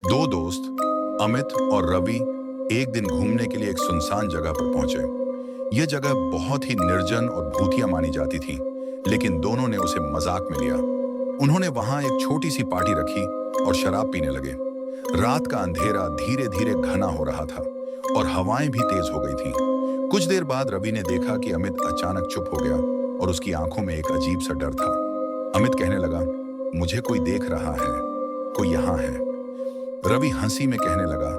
दो दोस्त अमित और रवि एक दिन घूमने के लिए एक सुनसान जगह पर पहुंचे। यह जगह बहुत ही निर्जन और भूतिया मानी जाती थी, लेकिन दोनों ने उसे मजाक में लिया। उन्होंने वहां एक छोटी सी पार्टी रखी और शराब पीने लगे। रात का अंधेरा धीरे धीरे घना हो रहा था और हवाएं भी तेज हो गई थीं। कुछ देर बाद रवि ने देखा कि अमित अचानक चुप हो गया और उसकी आंखों में एक अजीब सा डर था। अमित कहने लगा, मुझे कोई देख रहा है, कोई यहाँ है। रवि हंसी में कहने लगा,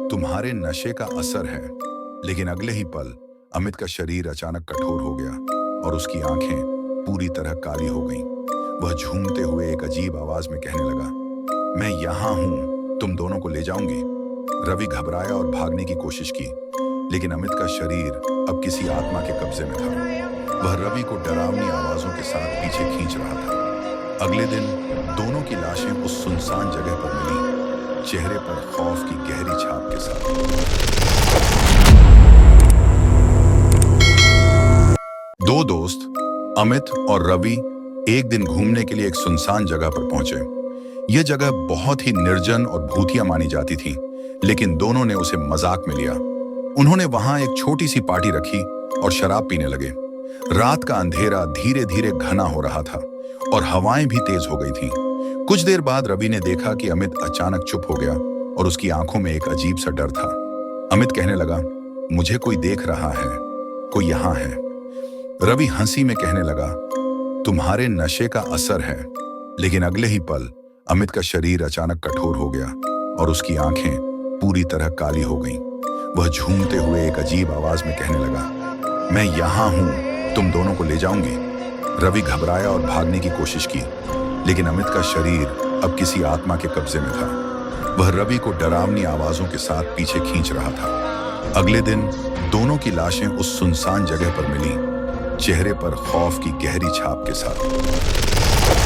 तुम्हारे नशे का असर है। लेकिन अगले ही पल अमित का शरीर अचानक कठोर हो गया और उसकी आंखें पूरी तरह काली हो गईं। वह झूमते हुए एक अजीब आवाज में कहने लगा, मैं यहाँ हूं, तुम दोनों को ले जाऊंगी। रवि घबराया और भागने की कोशिश की, लेकिन अमित का शरीर अब किसी आत्मा के कब्जे में था। वह रवि को डरावनी आवाजों के साथ पीछे खींच रहा था। अगले दिन दोनों की लाशें उस सुनसान जगह पर मिली, चेहरे पर खौफ की गहरी छाप के साथ। दो दोस्त अमित और रवि एक दिन घूमने के लिए एक सुनसान जगह पर पहुंचे। यह जगह बहुत ही निर्जन और भूतिया मानी जाती थी, लेकिन दोनों ने उसे मजाक में लिया। उन्होंने वहां एक छोटी सी पार्टी रखी और शराब पीने लगे। रात का अंधेरा धीरे धीरे घना हो रहा था और हवाएं भी तेज हो गई थीं। कुछ देर बाद रवि ने देखा कि अमित अचानक चुप हो गया और उसकी आंखों में एक अजीब सा डर था। अमित कहने लगा, मुझे कोई देख रहा है, कोई यहाँ है। रवि हंसी में कहने लगा, तुम्हारे नशे का असर है। लेकिन अगले ही पल अमित का शरीर अचानक कठोर हो गया और उसकी आंखें पूरी तरह काली हो गईं। वह झूमते हुए एक अजीब आवाज में कहने लगा, मैं यहाँ हूं, तुम दोनों को ले जाऊंगी। रवि घबराया और भागने की कोशिश की, लेकिन अमित का शरीर अब किसी आत्मा के कब्जे में था। वह रवि को डरावनी आवाजों के साथ पीछे खींच रहा था। अगले दिन दोनों की लाशें उस सुनसान जगह पर मिली, चेहरे पर खौफ की गहरी छाप के साथ।